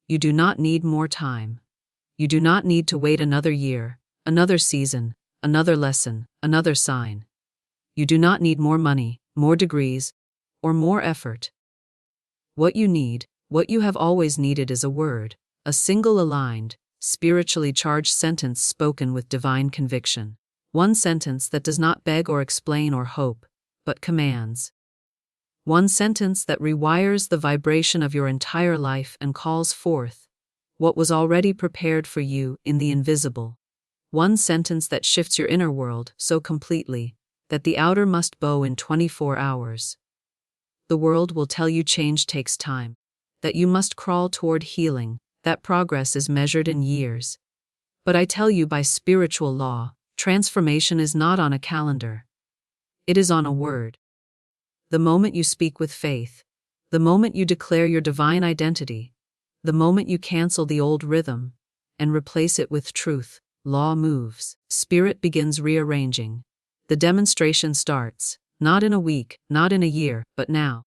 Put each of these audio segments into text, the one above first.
You do not need more time. You do not need to wait another year, another season, another lesson, another sign. You do not need more money, more degrees, or more effort. What you need, what you have always needed is a word, a single aligned, spiritually charged sentence spoken with divine conviction. One sentence that does not beg or explain or hope, but commands. One sentence that rewires the vibration of your entire life and calls forth what was already prepared for you in the invisible. One sentence that shifts your inner world so completely that the outer must bow in 24 hours. The world will tell you change takes time, that you must crawl toward healing, that progress is measured in years. But I tell you by spiritual law, transformation is not on a calendar. It is on a word. The moment you speak with faith, the moment you declare your divine identity, the moment you cancel the old rhythm and replace it with truth, law moves, spirit begins rearranging. The demonstration starts, not in a week, not in a year, but now.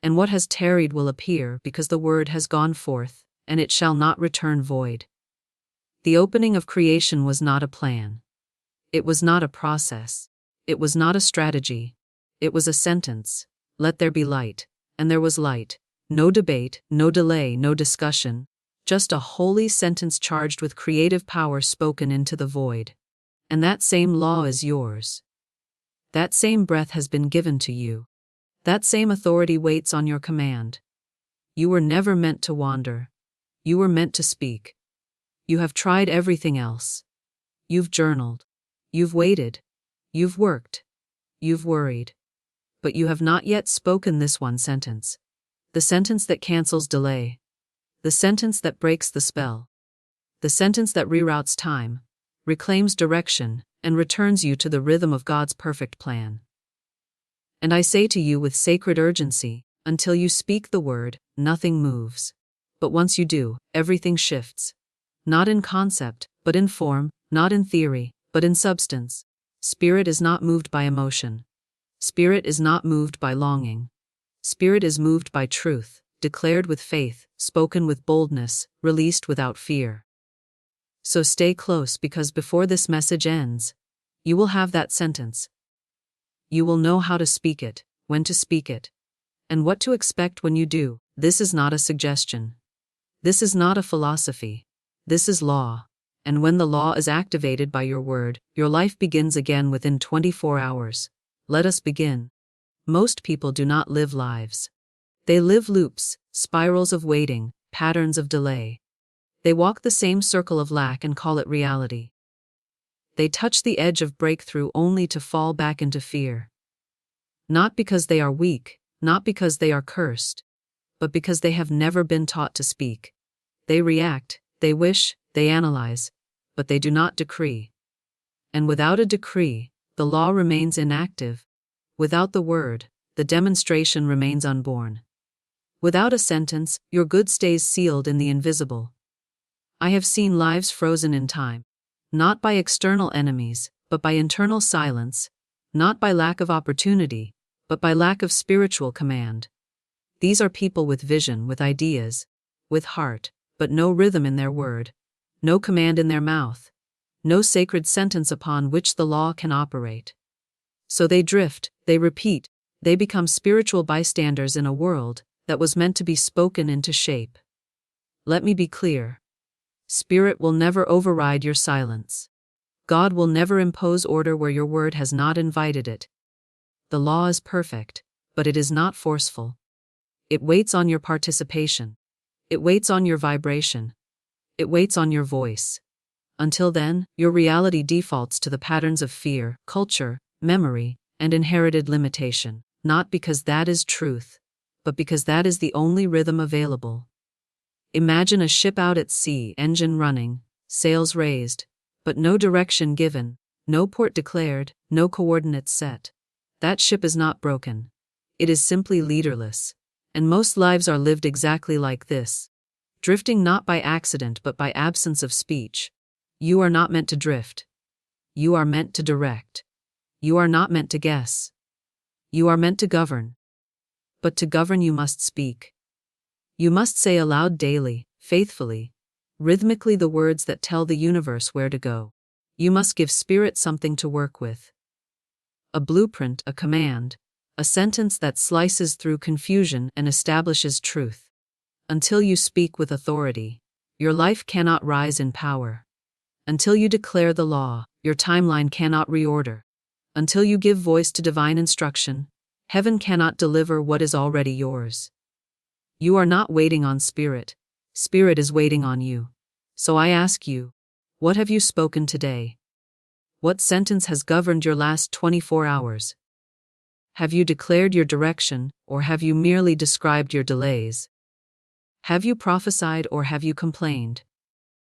And what has tarried will appear because the word has gone forth, and it shall not return void. The opening of creation was not a plan. It was not a process. It was not a strategy. It was a sentence. Let there be light. And there was light. No debate, no delay, no discussion. Just a holy sentence charged with creative power spoken into the void. And that same law is yours. That same breath has been given to you. That same authority waits on your command. You were never meant to wander. You were meant to speak. You have tried everything else. You've journaled. You've waited. You've worked. You've worried. But you have not yet spoken this one sentence. The sentence that cancels delay. The sentence that breaks the spell. The sentence that reroutes time, reclaims direction, and returns you to the rhythm of God's perfect plan. And I say to you with sacred urgency, until you speak the word, nothing moves. But once you do, everything shifts. Not in concept, but in form, not in theory, but in substance. Spirit is not moved by emotion. Spirit is not moved by longing. Spirit is moved by truth, declared with faith, spoken with boldness, released without fear. So stay close because before this message ends, you will have that sentence. You will know how to speak it, when to speak it, and what to expect when you do. This is not a suggestion. This is not a philosophy. This is law. And when the law is activated by your word, your life begins again within 24 hours. Let us begin. Most people do not live lives. They live loops, spirals of waiting, patterns of delay. They walk the same circle of lack and call it reality. They touch the edge of breakthrough only to fall back into fear. Not because they are weak, not because they are cursed, but because they have never been taught to speak. They react, they wish, they analyze, but they do not decree. And without a decree, the law remains inactive. Without the word, the demonstration remains unborn. Without a sentence, your good stays sealed in the invisible. I have seen lives frozen in time, not by external enemies, but by internal silence, not by lack of opportunity, but by lack of spiritual command. These are people with vision, with ideas, with heart, but no rhythm in their word, no command in their mouth, no sacred sentence upon which the law can operate. So they drift, they repeat, they become spiritual bystanders in a world that was meant to be spoken into shape. Let me be clear. Spirit will never override your silence. God will never impose order where your word has not invited it. The law is perfect, but it is not forceful. It waits on your participation. It waits on your vibration. It waits on your voice. Until then, your reality defaults to the patterns of fear, culture, memory, and inherited limitation, not because that is truth, but because that is the only rhythm available. Imagine a ship out at sea, engine running, sails raised, but no direction given, no port declared, no coordinates set. That ship is not broken. It is simply leaderless. And most lives are lived exactly like this. Drifting not by accident but by absence of speech. You are not meant to drift. You are meant to direct. You are not meant to guess. You are meant to govern. But to govern you must speak. You must say aloud daily, faithfully, rhythmically the words that tell the universe where to go. You must give spirit something to work with. A blueprint, a command, a sentence that slices through confusion and establishes truth. Until you speak with authority, your life cannot rise in power. Until you declare the law, your timeline cannot reorder. Until you give voice to divine instruction, heaven cannot deliver what is already yours. You are not waiting on spirit. Spirit is waiting on you. So I ask you, what have you spoken today? What sentence has governed your last 24 hours? Have you declared your direction, or have you merely described your delays? Have you prophesied or have you complained?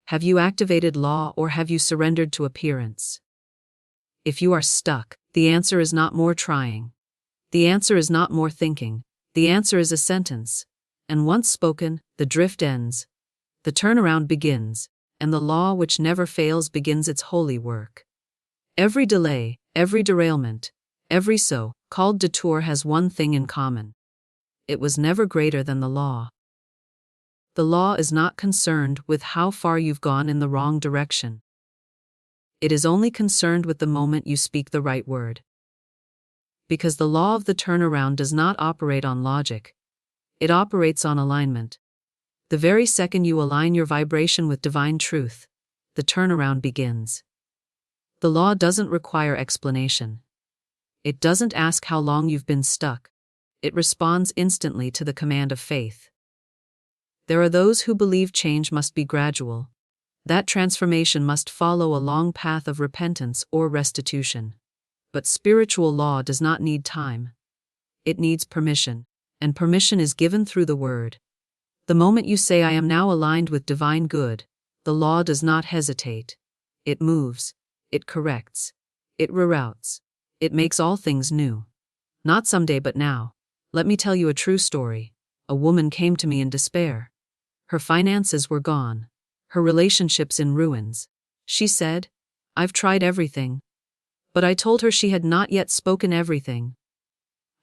Have you activated law or have you surrendered to appearance? If you are stuck, the answer is not more trying. The answer is not more thinking. The answer is a sentence. And once spoken, the drift ends. The turnaround begins, and the law which never fails begins its holy work. Every delay, every derailment, every so-called detour has one thing in common. It was never greater than the law. The law is not concerned with how far you've gone in the wrong direction. It is only concerned with the moment you speak the right word. Because the law of the turnaround does not operate on logic. It operates on alignment. The very second you align your vibration with divine truth, the turnaround begins. The law doesn't require explanation. It doesn't ask how long you've been stuck. It responds instantly to the command of faith. There are those who believe change must be gradual. That transformation must follow a long path of repentance or restitution. But spiritual law does not need time. It needs permission, and permission is given through the word. The moment you say, I am now aligned with divine good, the law does not hesitate. It moves, it corrects, it reroutes, it makes all things new. Not someday but now. Let me tell you a true story. A woman came to me in despair. Her finances were gone. Her relationships in ruins. She said, I've tried everything. But I told her she had not yet spoken everything.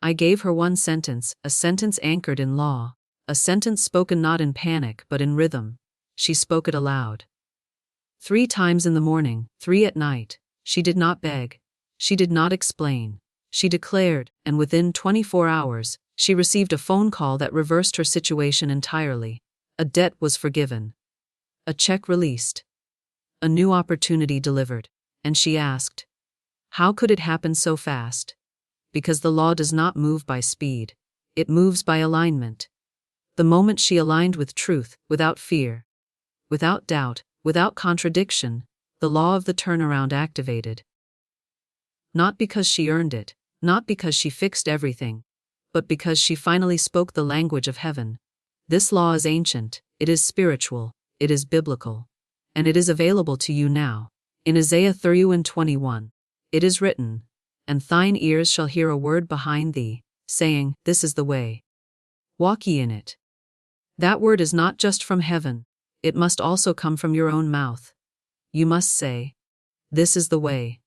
I gave her one sentence, a sentence anchored in law, a sentence spoken not in panic but in rhythm. She spoke it aloud. 3 times in the morning, 3 at night. She did not beg. She did not explain. She declared, and within 24 hours, she received a phone call that reversed her situation entirely. A debt was forgiven. A check released. A new opportunity delivered. And she asked, how could it happen so fast? Because the law does not move by speed. It moves by alignment. The moment she aligned with truth, without fear, without doubt, without contradiction, the law of the turnaround activated. Not because she earned it, not because she fixed everything, but because she finally spoke the language of heaven. This law is ancient, it is spiritual, it is biblical, and it is available to you now. In Isaiah 30:21, it is written, and thine ears shall hear a word behind thee, saying, this is the way. Walk ye in it. That word is not just from heaven, it must also come from your own mouth. You must say, this is the way,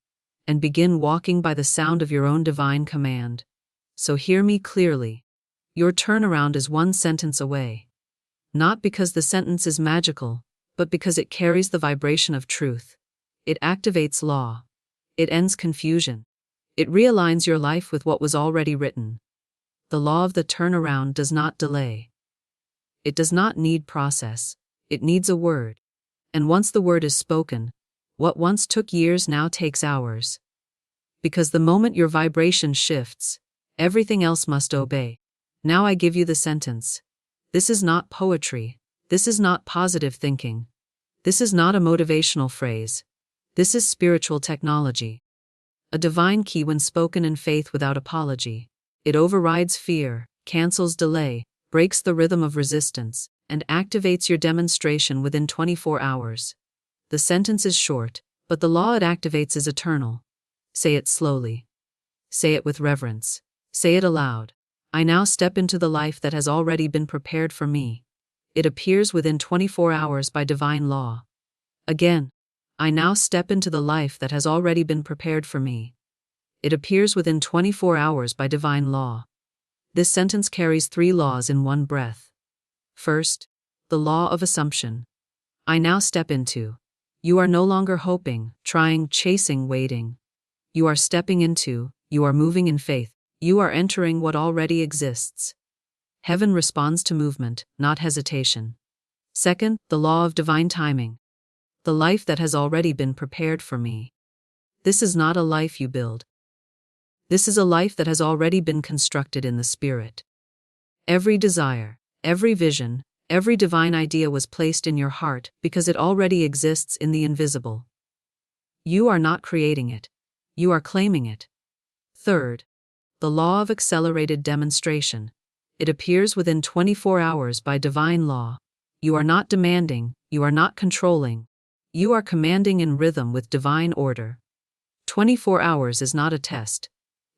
and begin walking by the sound of your own divine command. So hear me clearly. Your turnaround is one sentence away. Not because the sentence is magical, but because it carries the vibration of truth. It activates law. It ends confusion. It realigns your life with what was already written. The law of the turnaround does not delay. It does not need process. It needs a word. And once the word is spoken, what once took years now takes hours. Because the moment your vibration shifts, everything else must obey. Now I give you the sentence. This is not poetry. This is not positive thinking. This is not a motivational phrase. This is spiritual technology. A divine key when spoken in faith without apology. It overrides fear, cancels delay, breaks the rhythm of resistance, and activates your demonstration within 24 hours. The sentence is short, but the law it activates is eternal. Say it slowly. Say it with reverence. Say it aloud. I now step into the life that has already been prepared for me. It appears within 24 hours by divine law. Again, I now step into the life that has already been prepared for me. It appears within 24 hours by divine law. This sentence carries 3 laws in one breath. First, the law of assumption. I now step into. You are no longer hoping, trying, chasing, waiting. You are stepping into, you are moving in faith, you are entering what already exists. Heaven responds to movement, not hesitation. Second, the law of divine timing. The life that has already been prepared for me. This is not a life you build. This is a life that has already been constructed in the Spirit. Every desire, every vision, every divine idea was placed in your heart because it already exists in the invisible. You are not creating it. You are claiming it. Third, the law of accelerated demonstration. It appears within 24 hours by divine law. You are not demanding, you are not controlling. You are commanding in rhythm with divine order. 24 hours is not a test.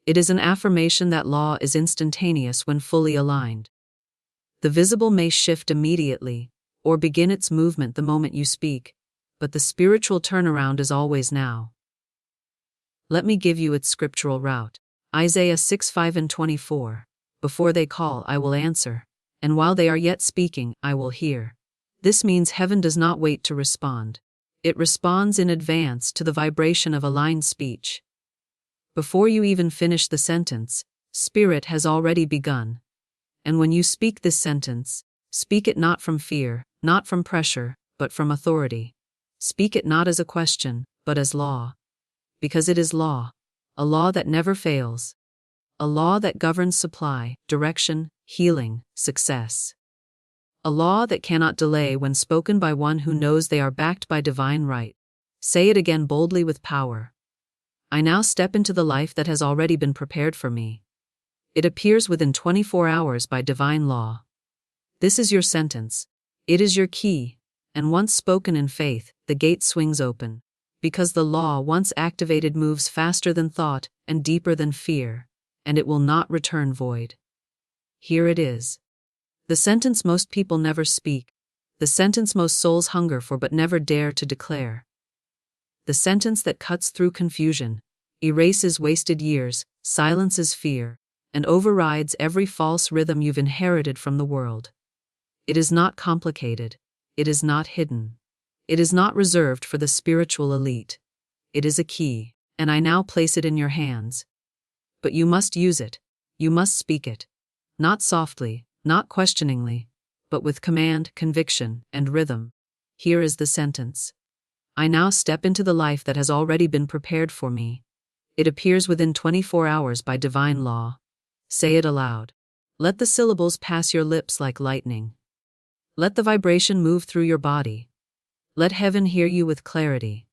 It is an affirmation that law is instantaneous when fully aligned. The visible may shift immediately, or begin its movement the moment you speak, but the spiritual turnaround is always now. Let me give you its scriptural route. Isaiah 6:5-24. Before they call, I will answer, and while they are yet speaking, I will hear. This means heaven does not wait to respond. It responds in advance to the vibration of aligned speech. Before you even finish the sentence, Spirit has already begun. And when you speak this sentence, speak it not from fear, not from pressure, but from authority. Speak it not as a question, but as law. Because it is law, a law that never fails. A law that governs supply, direction, healing, success. A law that cannot delay when spoken by one who knows they are backed by divine right. Say it again boldly with power. I now step into the life that has already been prepared for me. It appears within 24 hours by divine law. This is your sentence. It is your key, and once spoken in faith, the gate swings open. Because the law once activated moves faster than thought and deeper than fear, and it will not return void. Here it is. The sentence most people never speak. The sentence most souls hunger for but never dare to declare. The sentence that cuts through confusion, erases wasted years, silences fear, and overrides every false rhythm you've inherited from the world. It is not complicated. It is not hidden. It is not reserved for the spiritual elite. It is a key, and I now place it in your hands. But you must use it. You must speak it. Not softly, not questioningly, but with command, conviction, and rhythm. Here is the sentence. I now step into the life that has already been prepared for me. It appears within 24 hours by divine law. Say it aloud. Let the syllables pass your lips like lightning. Let the vibration move through your body. Let heaven hear you with clarity.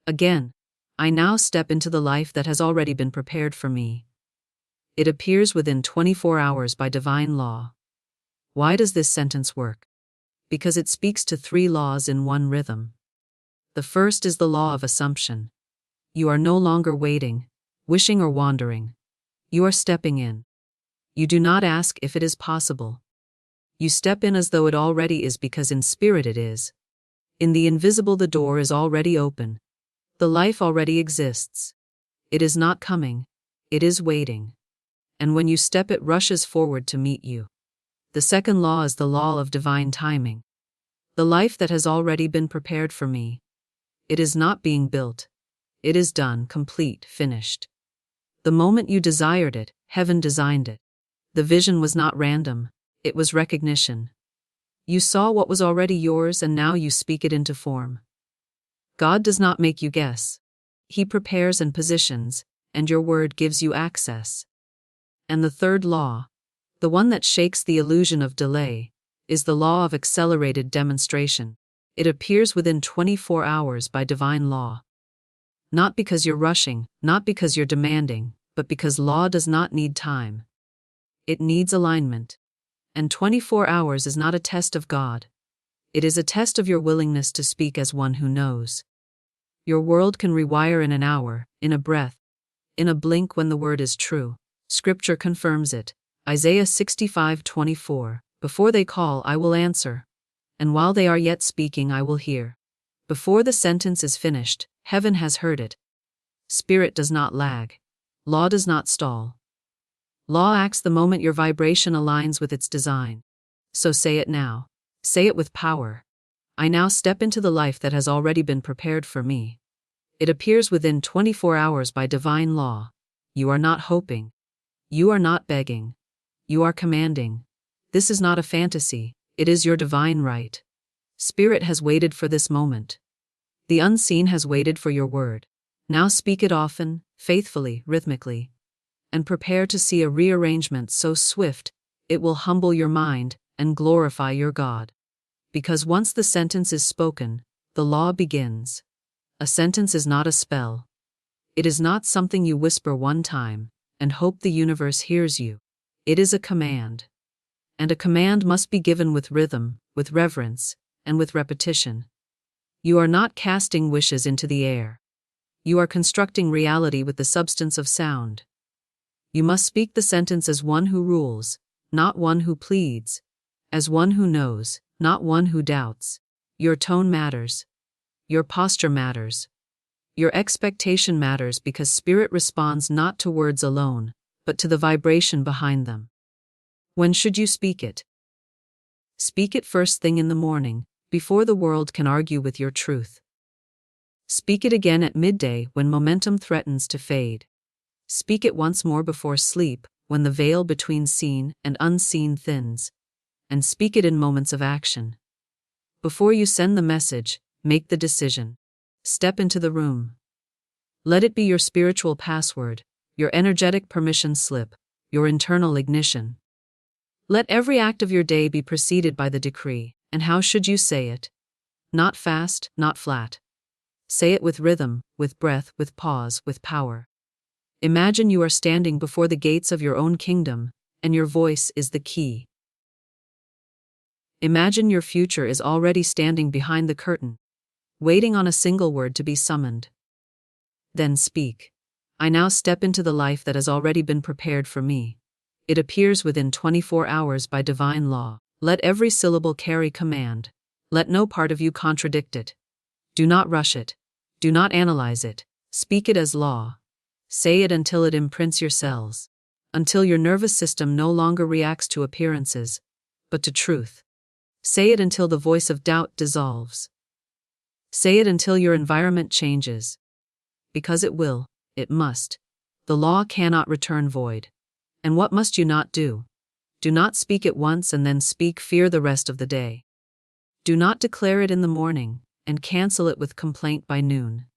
Again, I now step into the life that has already been prepared for me. It appears within 24 hours by divine law. Why does this sentence work? Because it speaks to 3 laws in one rhythm. The first is the law of assumption. You are no longer waiting, wishing or wandering. You are stepping in. You do not ask if it is possible. You step in as though it already is because in spirit it is. In the invisible the door is already open. The life already exists. It is not coming. It is waiting. And when you step it rushes forward to meet you. The second law is the law of divine timing. The life that has already been prepared for me. It is not being built. It is done, complete, finished. The moment you desired it, heaven designed it. The vision was not random, it was recognition. You saw what was already yours and now you speak it into form. God does not make you guess. He prepares and positions, and your word gives you access. And the third law, the one that shakes the illusion of delay, is the law of accelerated demonstration. It appears within 24 hours by divine law. Not because you're rushing, not because you're demanding, but because law does not need time. It needs alignment. And 24 hours is not a test of God. It is a test of your willingness to speak as one who knows. Your world can rewire in an hour, in a breath, in a blink when the word is true. Scripture confirms it. Isaiah 65:24. Before they call, I will answer. And while they are yet speaking, I will hear. Before the sentence is finished, heaven has heard it. Spirit does not lag. Law does not stall. Law acts the moment your vibration aligns with its design. So say it now. Say it with power. I now step into the life that has already been prepared for me. It appears within 24 hours by divine law. You are not hoping. You are not begging. You are commanding. This is not a fantasy, it is your divine right. Spirit has waited for this moment. The unseen has waited for your word. Now speak it often, faithfully, rhythmically. And prepare to see a rearrangement so swift, it will humble your mind and glorify your God. Because once the sentence is spoken, the law begins. A sentence is not a spell. It is not something you whisper one time and hope the universe hears you. It is a command. And a command must be given with rhythm, with reverence, and with repetition. You are not casting wishes into the air. You are constructing reality with the substance of sound. You must speak the sentence as one who rules, not one who pleads, as one who knows, not one who doubts. Your tone matters. Your posture matters. Your expectation matters because spirit responds not to words alone, but to the vibration behind them. When should you speak it? Speak it first thing in the morning, before the world can argue with your truth. Speak it again at midday when momentum threatens to fade. Speak it once more before sleep, when the veil between seen and unseen thins. And speak it in moments of action. Before you send the message, make the decision. Step into the room. Let it be your spiritual password, your energetic permission slip, your internal ignition. Let every act of your day be preceded by the decree, and how should you say it? Not fast, not flat. Say it with rhythm, with breath, with pause, with power. Imagine you are standing before the gates of your own kingdom, and your voice is the key. Imagine your future is already standing behind the curtain, waiting on a single word to be summoned. Then speak. I now step into the life that has already been prepared for me. It appears within 24 hours by divine law. Let every syllable carry command. Let no part of you contradict it. Do not rush it. Do not analyze it. Speak it as law. Say it until it imprints your cells. Until your nervous system no longer reacts to appearances, but to truth. Say it until the voice of doubt dissolves. Say it until your environment changes. Because it will, it must. The law cannot return void. And what must you not do? Do not speak it once and then speak fear the rest of the day. Do not declare it in the morning, and cancel it with complaint by noon.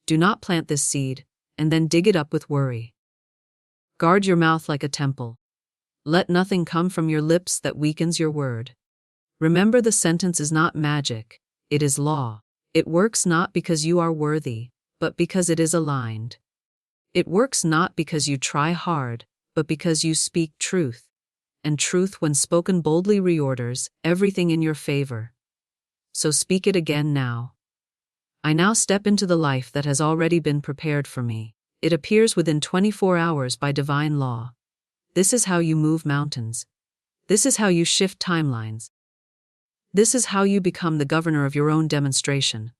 Do not plant this seed, and then dig it up with worry. Guard your mouth like a temple. Let nothing come from your lips that weakens your word. Remember, the sentence is not magic, it is law. It works not because you are worthy, but because it is aligned. It works not because you try hard, but because you speak truth. And truth, when spoken boldly, reorders everything in your favor. So speak it again now. I now step into the life that has already been prepared for me. It appears within 24 hours by divine law. This is how you move mountains. This is how you shift timelines. This is how you become the governor of your own demonstration.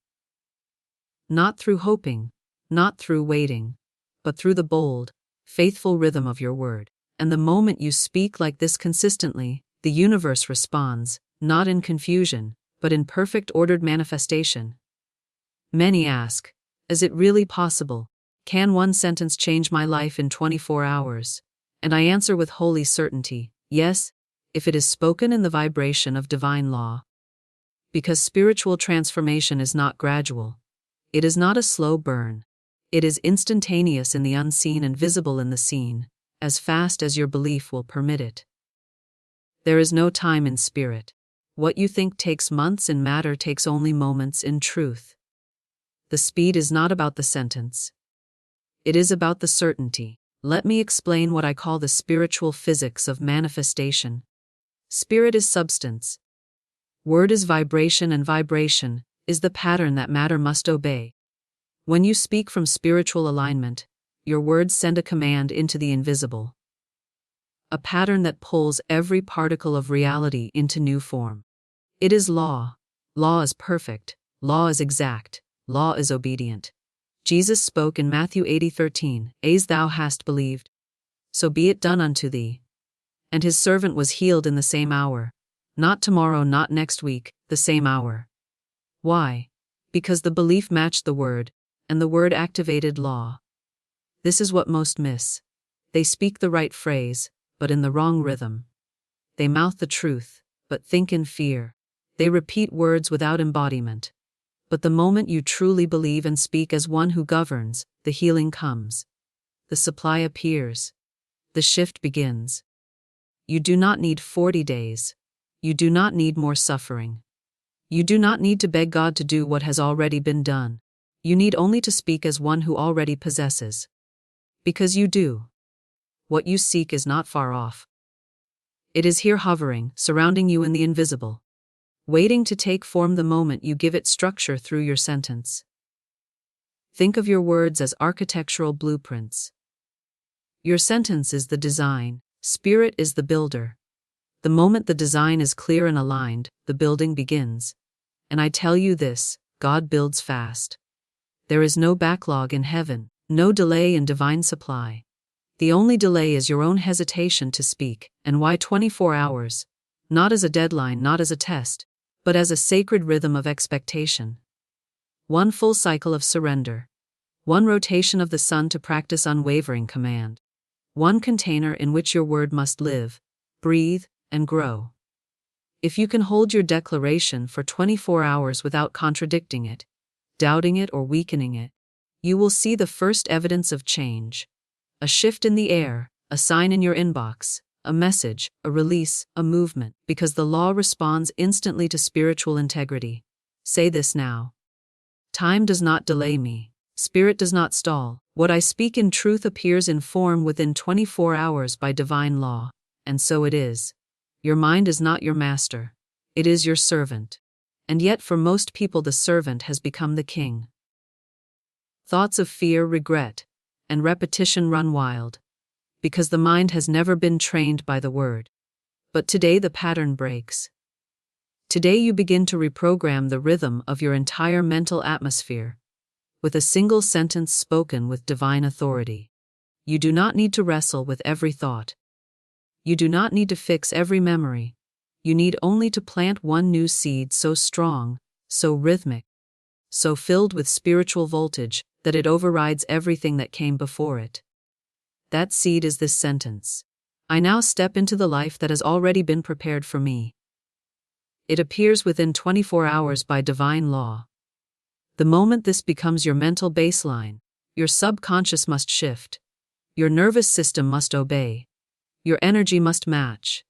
Not through hoping, not through waiting, but through the bold, faithful rhythm of your word. And the moment you speak like this consistently, the universe responds, not in confusion, but in perfect ordered manifestation. Many ask, is it really possible? Can one sentence change my life in 24 hours? And I answer with holy certainty, yes, if it is spoken in the vibration of divine law. Because spiritual transformation is not gradual. It is not a slow burn. It is instantaneous in the unseen and visible in the seen, as fast as your belief will permit it. There is no time in spirit. What you think takes months in matter takes only moments in truth. The speed is not about the sentence. It is about the certainty. Let me explain what I call the spiritual physics of manifestation. Spirit is substance. Word is vibration, and vibration is the pattern that matter must obey. When you speak from spiritual alignment, your words send a command into the invisible. A pattern that pulls every particle of reality into new form. It is law. Law is perfect. Law is exact. Law is obedient. Jesus spoke in Matthew 80:13, "As thou hast believed, so be it done unto thee." And his servant was healed in the same hour. Not tomorrow, not next week, the same hour. Why? Because the belief matched the word, and the word activated law. This is what most miss. They speak the right phrase, but in the wrong rhythm. They mouth the truth, but think in fear. They repeat words without embodiment. But the moment you truly believe and speak as one who governs, the healing comes. The supply appears. The shift begins. You do not need 40 days. You do not need more suffering. You do not need to beg God to do what has already been done. You need only to speak as one who already possesses. Because you do. What you seek is not far off. It is here hovering, surrounding you in the invisible, waiting to take form the moment you give it structure through your sentence. Think of your words as architectural blueprints. Your sentence is the design, spirit is the builder. The moment the design is clear and aligned, the building begins. And I tell you this, God builds fast. There is no backlog in heaven, no delay in divine supply. The only delay is your own hesitation to speak, and why 24 hours? Not as a deadline, not as a test, but as a sacred rhythm of expectation. One full cycle of surrender. One rotation of the sun to practice unwavering command. One container in which your word must live, breathe, and grow. If you can hold your declaration for 24 hours without contradicting it, doubting it, or weakening it, you will see the first evidence of change. A shift in the air, a sign in your inbox, a message, a release, a movement, because the law responds instantly to spiritual integrity. Say this now. Time does not delay me. Spirit does not stall. What I speak in truth appears in form within 24 hours by divine law. And so it is. Your mind is not your master. It is your servant. And yet for most people the servant has become the king. Thoughts of fear, regret, and repetition run wild, because the mind has never been trained by the word. But today the pattern breaks. Today you begin to reprogram the rhythm of your entire mental atmosphere, with a single sentence spoken with divine authority. You do not need to wrestle with every thought. You do not need to fix every memory. You need only to plant one new seed so strong, so rhythmic, so filled with spiritual voltage, that it overrides everything that came before it. That seed is this sentence. I now step into the life that has already been prepared for me. It appears within 24 hours by divine law. The moment this becomes your mental baseline, your subconscious must shift. Your nervous system must obey. Your energy must match.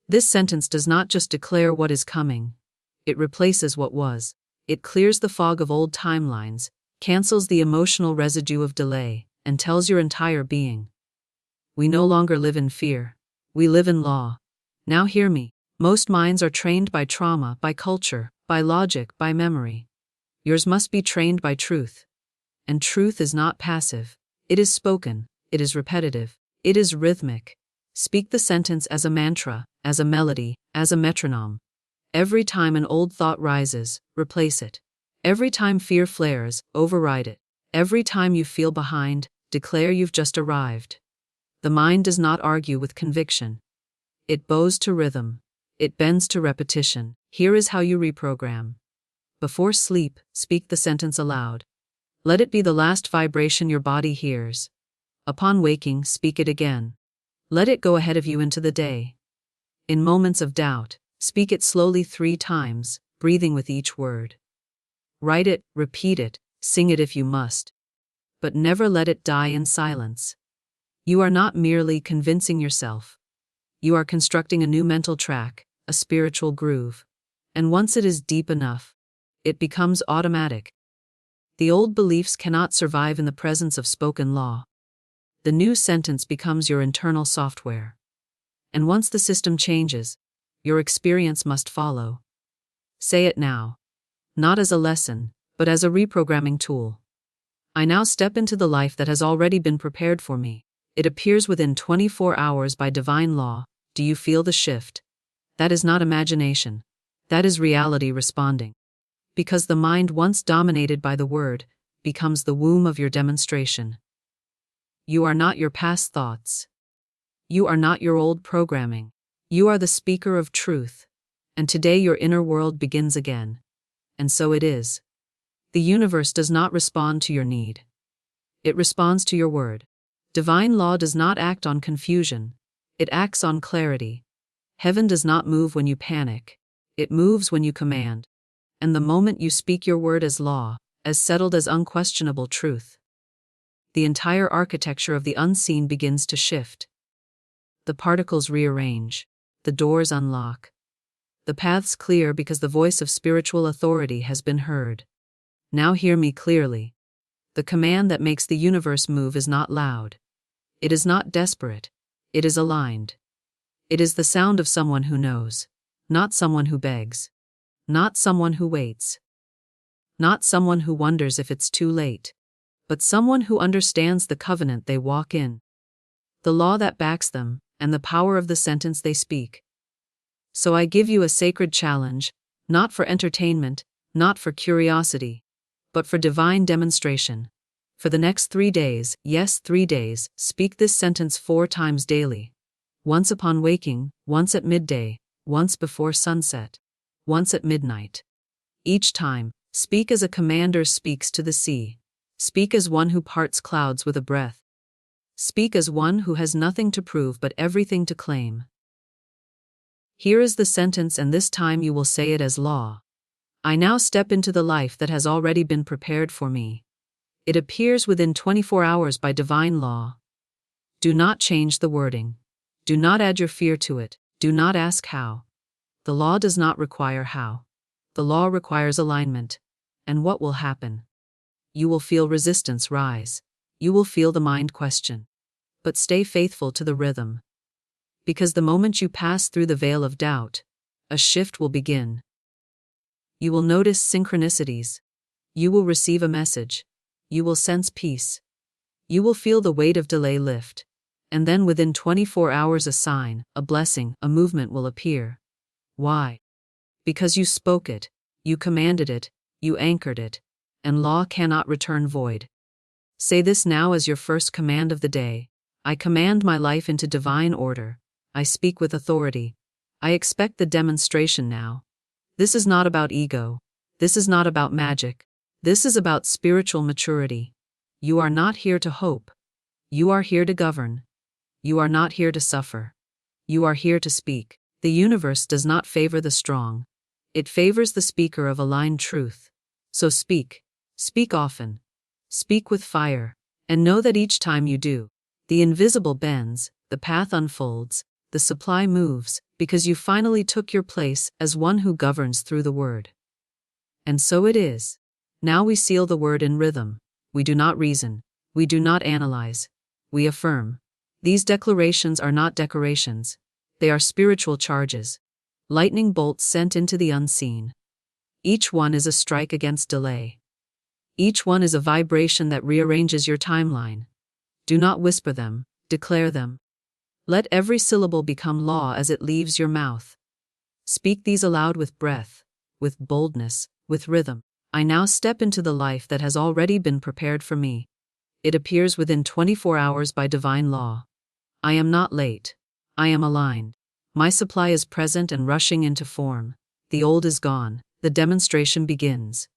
This sentence does not just declare what is coming. It replaces what was. It clears the fog of old timelines, cancels the emotional residue of delay, and tells your entire being. We no longer live in fear. We live in law. Now hear me. Most minds are trained by trauma, by culture, by logic, by memory. Yours must be trained by truth. And truth is not passive. It is spoken. It is repetitive. It is rhythmic. Speak the sentence as a mantra, as a melody, as a metronome. Every time an old thought rises, replace it. Every time fear flares, override it. Every time you feel behind, declare you've just arrived. The mind does not argue with conviction. It bows to rhythm. It bends to repetition. Here is how you reprogram. Before sleep, speak the sentence aloud. Let it be the last vibration your body hears. Upon waking, speak it again. Let it go ahead of you into the day. In moments of doubt, speak it slowly 3 times, breathing with each word. Write it, repeat it, sing it if you must. But never let it die in silence. You are not merely convincing yourself. You are constructing a new mental track, a spiritual groove. And once it is deep enough, it becomes automatic. The old beliefs cannot survive in the presence of spoken law. The new sentence becomes your internal software. And once the system changes, your experience must follow. Say it now. Not as a lesson, but as a reprogramming tool. I now step into the life that has already been prepared for me. It appears within 24 hours by divine law. Do you feel the shift? That is not imagination. That is reality responding. Because the mind once dominated by the word, becomes the womb of your demonstration. You are not your past thoughts. You are not your old programming. You are the speaker of truth. and today your inner world begins again. And so it is. The universe does not respond to your need. It responds to your word. Divine law does not act on confusion. It acts on clarity. Heaven does not move when you panic. It moves when you command. And the moment you speak your word as law, as settled as unquestionable truth, the entire architecture of the unseen begins to shift. The particles rearrange. The doors unlock. The paths clear because the voice of spiritual authority has been heard. Now hear me clearly. The command that makes the universe move is not loud. It is not desperate. It is aligned. It is the sound of someone who knows, not someone who begs, not someone who waits, not someone who wonders if it's too late, but someone who understands the covenant they walk in, the law that backs them, and the power of the sentence they speak. So I give you a sacred challenge, not for entertainment, not for curiosity, but for divine demonstration. For the next 3 days, yes, 3 days, speak this sentence 4 times daily. Once upon waking, once at midday, once before sunset, once at midnight. Each time, speak as a commander speaks to the sea. Speak as one who parts clouds with a breath. Speak as one who has nothing to prove but everything to claim. Here is the sentence, and this time you will say it as law. I now step into the life that has already been prepared for me. It appears within 24 hours by divine law. Do not change the wording. Do not add your fear to it. Do not ask how. The law does not require how. The law requires alignment. And what will happen? You will feel resistance rise. You will feel the mind question. But stay faithful to the rhythm. Because the moment you pass through the veil of doubt, a shift will begin. You will notice synchronicities. You will receive a message. You will sense peace. You will feel the weight of delay lift. And then within 24 hours a sign, a blessing, a movement will appear. Why? Because you spoke it, you commanded it, you anchored it, and law cannot return void. Say this now as your first command of the day. I command my life into divine order. I speak with authority. I expect the demonstration now. This is not about ego. This is not about magic. This is about spiritual maturity. You are not here to hope. You are here to govern. You are not here to suffer. You are here to speak. The universe does not favor the strong. It favors the speaker of aligned truth. So speak. Speak often. Speak with fire. And know that each time you do, the invisible bends, the path unfolds, the supply moves, because you finally took your place as one who governs through the word. And so it is. Now we seal the word in rhythm. We do not reason. We do not analyze. We affirm. These declarations are not decorations. They are spiritual charges. Lightning bolts sent into the unseen. Each one is a strike against delay. Each one is a vibration that rearranges your timeline. Do not whisper them, declare them. Let every syllable become law as it leaves your mouth. Speak these aloud with breath, with boldness, with rhythm. I now step into the life that has already been prepared for me. It appears within 24 hours by divine law. I am not late. I am aligned. My supply is present and rushing into form. The old is gone. The demonstration begins.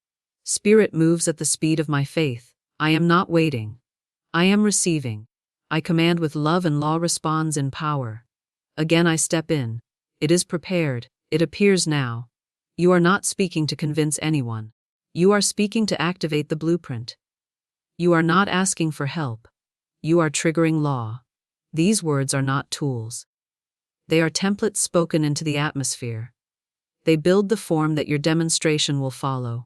Spirit moves at the speed of my faith. I am not waiting. I am receiving. I command with love and law responds in power. Again I step in. It is prepared. It appears now. You are not speaking to convince anyone. You are speaking to activate the blueprint. You are not asking for help. You are triggering law. These words are not tools. They are templates spoken into the atmosphere. They build the form that your demonstration will follow.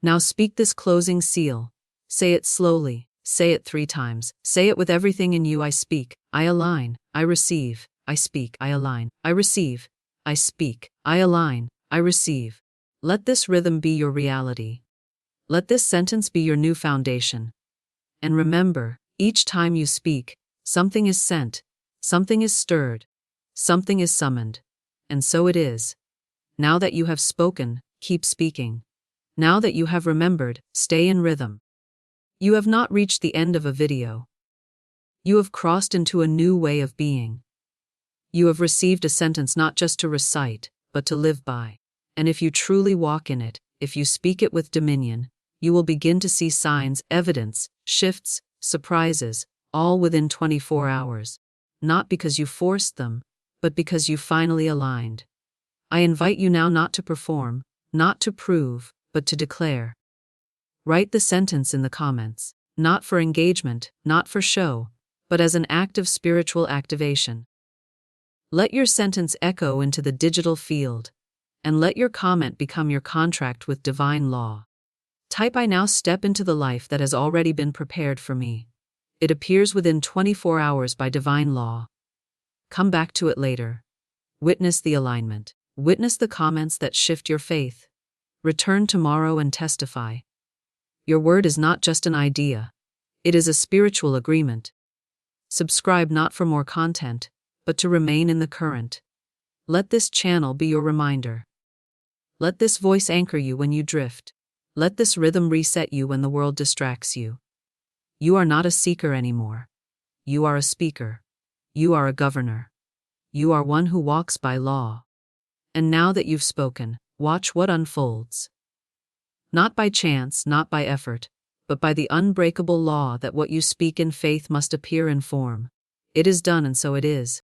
Now speak this closing seal. Say it slowly. Say it 3 times. Say it with everything in you. I speak. I align. I receive. I speak. I align. I receive. I speak. I align. I receive. Let this rhythm be your reality. Let this sentence be your new foundation. And remember, each time you speak, something is sent, something is stirred, something is summoned. And so it is. Now that you have spoken, keep speaking. Now that you have remembered, stay in rhythm. You have not reached the end of a video. You have crossed into a new way of being. You have received a sentence not just to recite, but to live by. And if you truly walk in it, if you speak it with dominion, you will begin to see signs, evidence, shifts, surprises, all within 24 hours. Not because you forced them, but because you finally aligned. I invite you now not to perform, not to prove, but to declare. Write the sentence in the comments, not for engagement, not for show, but as an act of spiritual activation. Let your sentence echo into the digital field, and let your comment become your contract with divine law. Type "I now step into the life that has already been prepared for me." It appears within 24 hours by divine law. Come back to it later. Witness the alignment. Witness the comments that shift your faith. Return tomorrow and testify. Your word is not just an idea. It is a spiritual agreement. Subscribe not for more content, but to remain in the current. Let this channel be your reminder. Let this voice anchor you when you drift. Let this rhythm reset you when the world distracts you. You are not a seeker anymore. You are a speaker. You are a governor. You are one who walks by law. And now that you've spoken, watch what unfolds. Not by chance, not by effort, but by the unbreakable law that what you speak in faith must appear in form. It is done, and so it is.